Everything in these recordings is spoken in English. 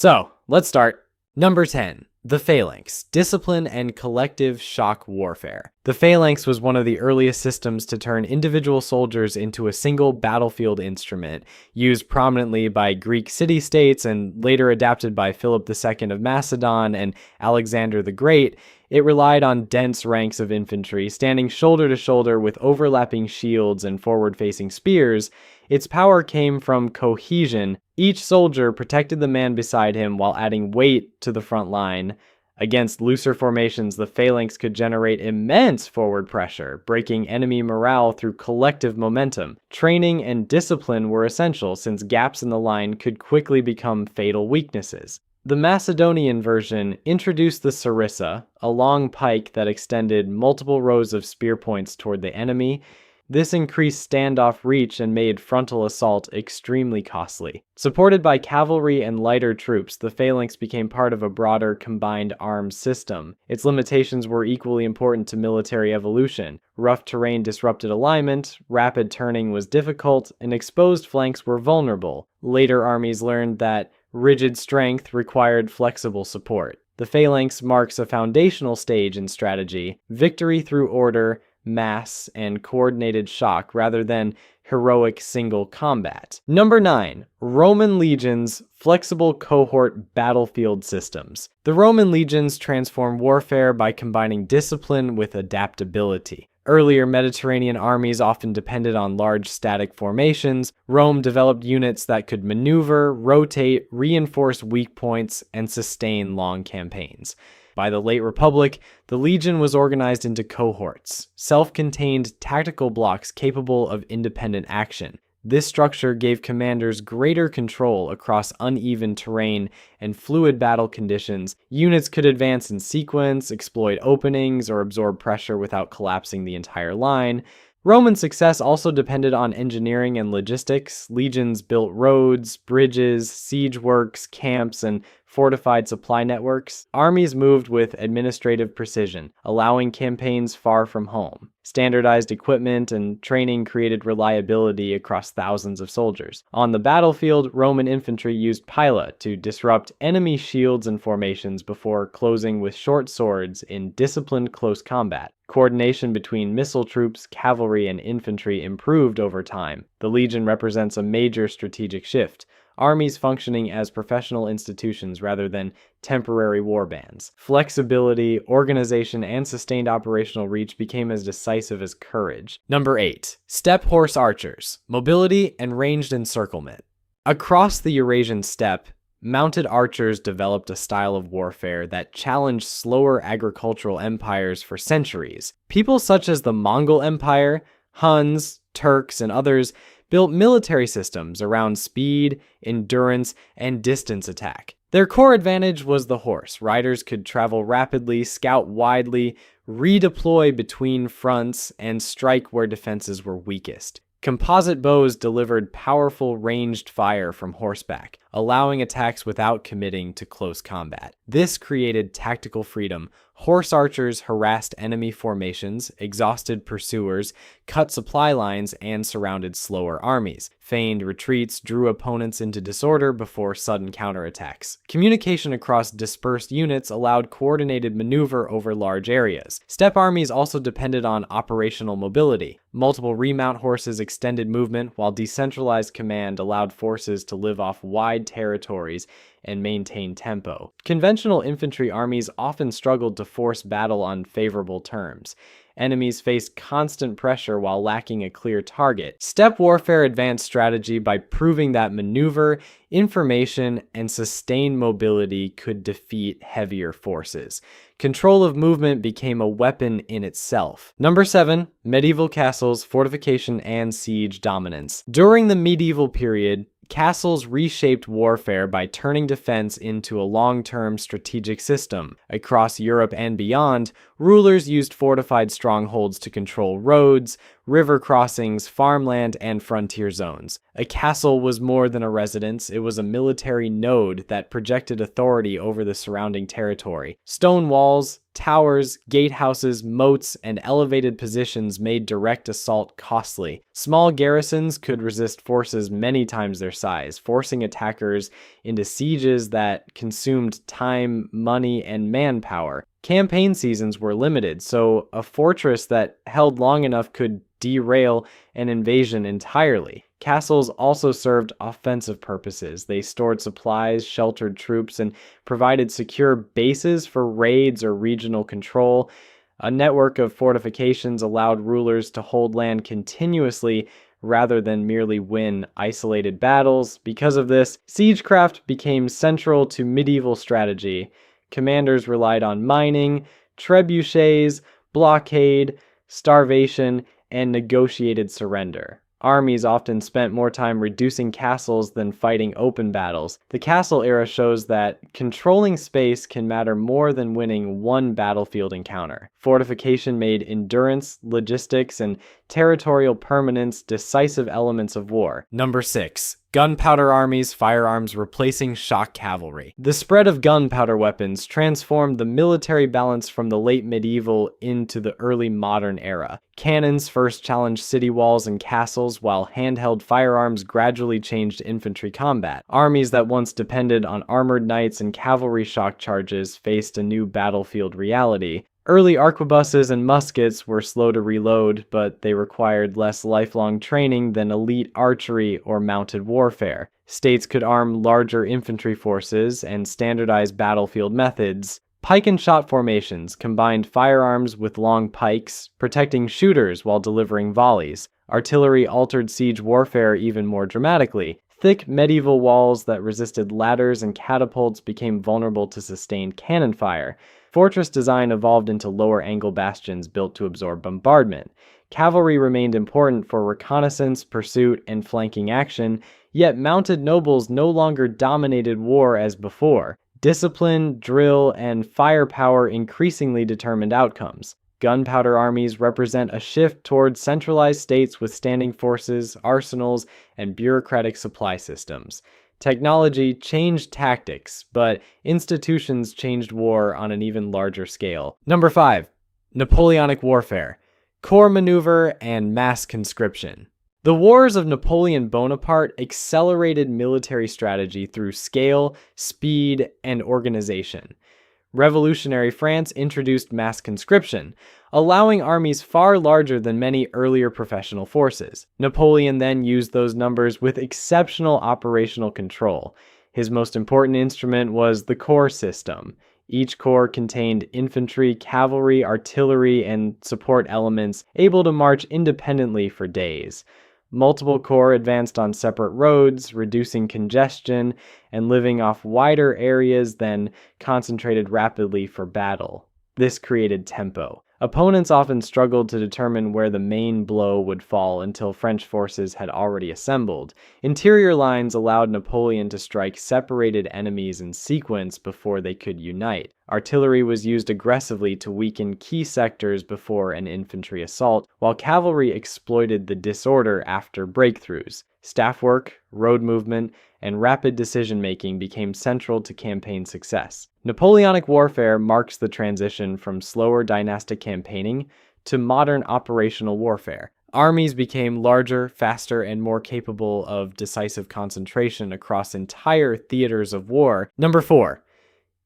So, let's start. Number 10. The Phalanx, Discipline and Collective Shock Warfare. The Phalanx was one of the earliest systems to turn individual soldiers into a single battlefield instrument, used prominently by Greek city-states and later adapted by Philip II of Macedon and Alexander the Great. It relied on dense ranks of infantry, standing shoulder to shoulder with overlapping shields and forward-facing spears. Its power came from cohesion. Each soldier protected the man beside him while adding weight to the front line. Against looser formations, the Phalanx could generate immense forward pressure, breaking enemy morale through collective momentum. Training and discipline were essential since gaps in the line could quickly become fatal weaknesses. The Macedonian version introduced the sarissa, a long pike that extended multiple rows of spear points toward the enemy. This increased standoff reach and made frontal assault extremely costly. Supported by cavalry and lighter troops, the Phalanx became part of a broader combined arms system. Its limitations were equally important to military evolution. Rough terrain disrupted alignment, rapid turning was difficult, and exposed flanks were vulnerable. Later armies learned that rigid strength required flexible support. The Phalanx marks a foundational stage in strategy, victory through order, mass, and coordinated shock rather than heroic single combat. Number 9. Roman legions, flexible cohort battlefield systems. The Roman legions transformed warfare by combining discipline with adaptability. Earlier Mediterranean armies often depended on large static formations. Rome developed units that could maneuver, rotate, reinforce weak points, and sustain long campaigns. By the late Republic, the legion was organized into cohorts, self-contained tactical blocks capable of independent action. This structure gave commanders greater control across uneven terrain and fluid battle conditions. Units could advance in sequence, exploit openings, or absorb pressure without collapsing the entire line. Roman success also depended on engineering and logistics. Legions built roads, bridges, siege works, camps, and fortified supply networks. Armies moved with administrative precision, allowing campaigns far from home. Standardized equipment and training created reliability across thousands of soldiers. On the battlefield, Roman infantry used pila to disrupt enemy shields and formations before closing with short swords in disciplined close combat. Coordination between missile troops, cavalry, and infantry improved over time. The legion represents a major strategic shift. Armies functioning as professional institutions rather than temporary warbands. Flexibility, organization, and sustained operational reach became as decisive as courage. Number 8. Steppe horse archers, mobility and ranged encirclement. Across the Eurasian steppe, mounted archers developed a style of warfare that challenged slower agricultural empires for centuries. People such as the Mongol Empire, Huns, Turks, and others built military systems around speed, endurance, and distance attack. Their core advantage was the horse. Riders could travel rapidly, scout widely, redeploy between fronts, and strike where defenses were weakest. Composite bows delivered powerful ranged fire from horseback, allowing attacks without committing to close combat. This created tactical freedom. Horse archers harassed enemy formations, exhausted pursuers, cut supply lines, and surrounded slower armies. Feigned retreats drew opponents into disorder before sudden counterattacks. Communication across dispersed units allowed coordinated maneuver over large areas. Steppe armies also depended on operational mobility. Multiple remount horses extended movement, while decentralized command allowed forces to live off wide territories and maintain tempo. Conventional infantry armies often struggled to force battle on favorable terms. Enemies faced constant pressure while lacking a clear target. Steppe warfare advanced strategy by proving that maneuver, information, and sustained mobility could defeat heavier forces. Control of movement became a weapon in itself. Number 7. Medieval castles, fortification, and siege dominance. During the medieval period, castles reshaped warfare by turning defense into a long-term strategic system. Across Europe and beyond, rulers used fortified strongholds to control roads, river crossings, farmland, and frontier zones. A castle was more than a residence, it was a military node that projected authority over the surrounding territory. Stone walls, towers, gatehouses, moats, and elevated positions made direct assault costly. Small garrisons could resist forces many times their size, forcing attackers into sieges that consumed time, money, and manpower. Campaign seasons were limited, so a fortress that held long enough could derail an invasion entirely. Castles also served offensive purposes. They stored supplies, sheltered troops, and provided secure bases for raids or regional control. A network of fortifications allowed rulers to hold land continuously rather than merely win isolated battles. Because of this, siegecraft became central to medieval strategy. Commanders relied on mining, trebuchets, blockade, starvation, and negotiated surrender. Armies often spent more time reducing castles than fighting open battles. The castle era shows that controlling space can matter more than winning one battlefield encounter. Fortification made endurance, logistics, and territorial permanence decisive elements of war. Number 6. Gunpowder armies, firearms replacing shock cavalry. The spread of gunpowder weapons transformed the military balance from the late medieval into the early modern era. Cannons first challenged city walls and castles, while handheld firearms gradually changed infantry combat. Armies that once depended on armored knights and cavalry shock charges faced a new battlefield reality. Early arquebuses and muskets were slow to reload, but they required less lifelong training than elite archery or mounted warfare. States could arm larger infantry forces and standardize battlefield methods. Pike and shot formations combined firearms with long pikes, protecting shooters while delivering volleys. Artillery altered siege warfare even more dramatically. Thick medieval walls that resisted ladders and catapults became vulnerable to sustained cannon fire. Fortress design evolved into lower-angle bastions built to absorb bombardment. Cavalry remained important for reconnaissance, pursuit, and flanking action, yet mounted nobles no longer dominated war as before. Discipline, drill, and firepower increasingly determined outcomes. Gunpowder armies represent a shift towards centralized states with standing forces, arsenals, and bureaucratic supply systems. Technology changed tactics, but institutions changed war on an even larger scale. Number 5. Napoleonic warfare, corps maneuver, and mass conscription. The wars of Napoleon Bonaparte accelerated military strategy through scale, speed, and organization. Revolutionary France introduced mass conscription, allowing armies far larger than many earlier professional forces. Napoleon then used those numbers with exceptional operational control. His most important instrument was the corps system. Each corps contained infantry, cavalry, artillery, and support elements able to march independently for days. Multiple corps advanced on separate roads, reducing congestion and living off wider areas, then concentrated rapidly for battle. This created tempo. Opponents often struggled to determine where the main blow would fall until French forces had already assembled. Interior lines allowed Napoleon to strike separated enemies in sequence before they could unite. Artillery was used aggressively to weaken key sectors before an infantry assault, while cavalry exploited the disorder after breakthroughs. Staff work, road movement, and rapid decision-making became central to campaign success. Napoleonic warfare marks the transition from slower dynastic campaigning to modern operational warfare. Armies became larger, faster, and more capable of decisive concentration across entire theaters of war. Number 4.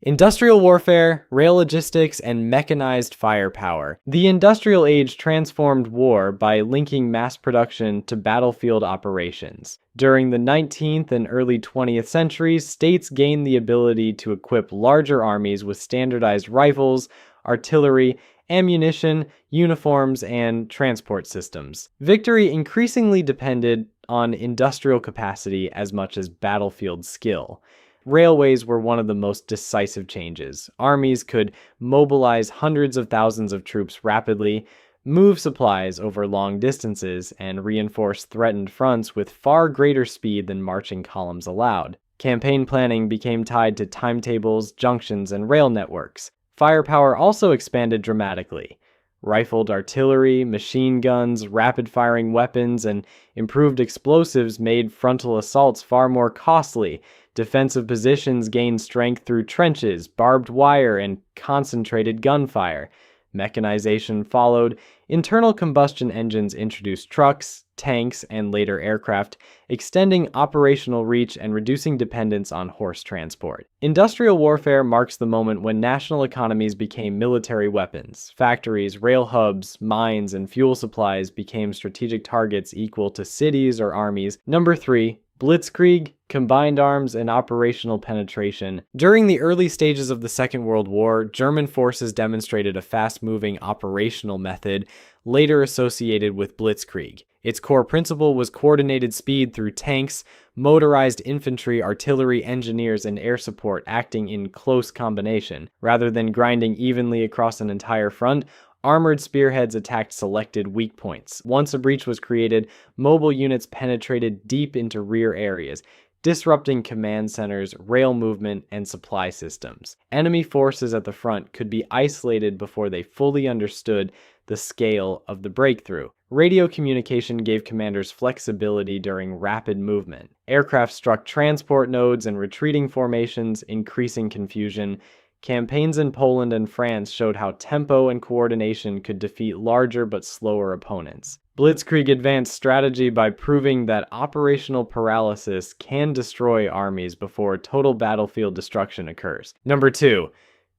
Industrial warfare, rail logistics, and mechanized firepower. The industrial age transformed war by linking mass production to battlefield operations. During the 19th and early 20th centuries, states gained the ability to equip larger armies with standardized rifles, artillery, ammunition, uniforms, and transport systems. Victory increasingly depended on industrial capacity as much as battlefield skill. Railways were one of the most decisive changes. Armies could mobilize hundreds of thousands of troops rapidly, move supplies over long distances, and reinforce threatened fronts with far greater speed than marching columns allowed. Campaign planning became tied to timetables, junctions, and rail networks. Firepower also expanded dramatically. Rifled artillery, machine guns, rapid-firing weapons, and improved explosives made frontal assaults far more costly. Defensive positions gained strength through trenches, barbed wire, and concentrated gunfire. Mechanization followed. Internal combustion engines introduced trucks, tanks, and later aircraft, extending operational reach and reducing dependence on horse transport. Industrial warfare marks the moment when national economies became military weapons. Factories, rail hubs, mines, and fuel supplies became strategic targets equal to cities or armies. Number 3. Blitzkrieg, combined arms, and operational penetration. During the early stages of the Second World War, German forces demonstrated a fast-moving operational method, later associated with Blitzkrieg. Its core principle was coordinated speed through tanks, motorized infantry, artillery, engineers, and air support acting in close combination. Rather than grinding evenly across an entire front, armored spearheads attacked selected weak points. Once a breach was created, mobile units penetrated deep into rear areas, disrupting command centers, rail movement, and supply systems. Enemy forces at the front could be isolated before they fully understood the scale of the breakthrough. Radio communication gave commanders flexibility during rapid movement. Aircraft struck transport nodes and retreating formations, increasing confusion. Campaigns in Poland and France showed how tempo and coordination could defeat larger but slower opponents. Blitzkrieg advanced strategy by proving that operational paralysis can destroy armies before total battlefield destruction occurs. Number 2.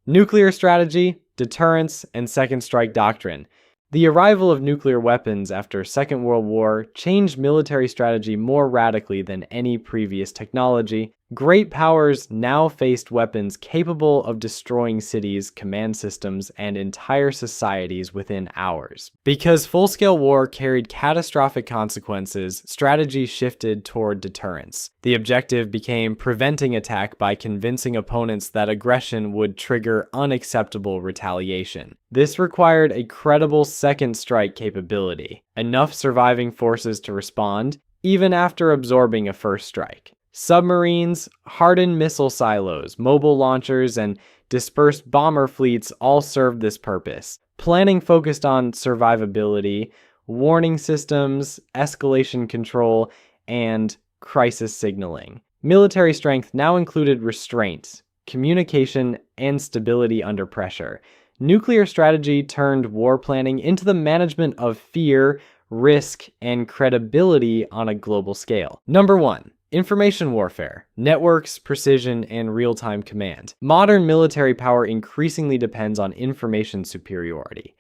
Nuclear strategy, deterrence, and second strike doctrine. The arrival of nuclear weapons after Second World War changed military strategy more radically than any previous technology. Great powers now faced weapons capable of destroying cities, command systems, and entire societies within hours. Because full-scale war carried catastrophic consequences, strategy shifted toward deterrence. The objective became preventing attack by convincing opponents that aggression would trigger unacceptable retaliation. This required a credible second strike capability, enough surviving forces to respond, even after absorbing a first strike. Submarines, hardened missile silos, mobile launchers, and dispersed bomber fleets all served this purpose. Planning focused on survivability, warning systems, escalation control, and crisis signaling. Military strength now included restraint, communication, and stability under pressure. Nuclear strategy turned war planning into the management of fear, risk, and credibility on a global scale. Number 1. Information warfare, networks, precision, and real-time command. Modern military power increasingly depends on information superiority.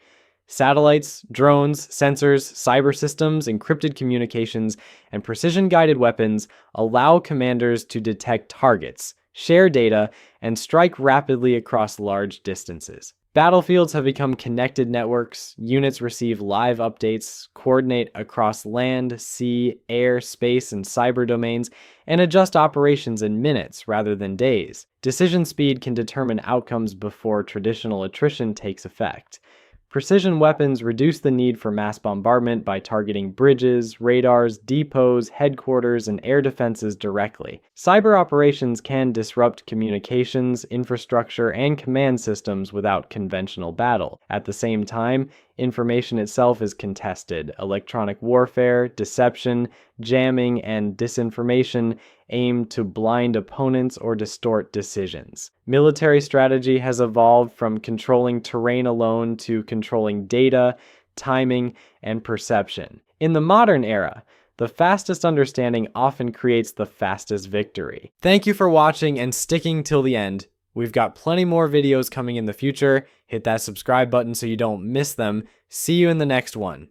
Satellites, drones, sensors, cyber systems, encrypted communications, and precision-guided weapons allow commanders to detect targets, share data, and strike rapidly across large distances. Battlefields have become connected networks. Units receive live updates, coordinate across land, sea, air, space, and cyber domains, and adjust operations in minutes rather than days. Decision speed can determine outcomes before traditional attrition takes effect. Precision weapons reduce the need for mass bombardment by targeting bridges, radars, depots, headquarters, and air defenses directly. Cyber operations can disrupt communications, infrastructure, and command systems without conventional battle. At the same time, information itself is contested. Electronic warfare, deception, jamming, and disinformation aim to blind opponents or distort decisions. Military strategy has evolved from controlling terrain alone to controlling data, timing, and perception. In the modern era, the fastest understanding often creates the fastest victory. Thank you for watching and sticking till the end. We've got plenty more videos coming in the future. Hit that subscribe button so you don't miss them. See you in the next one.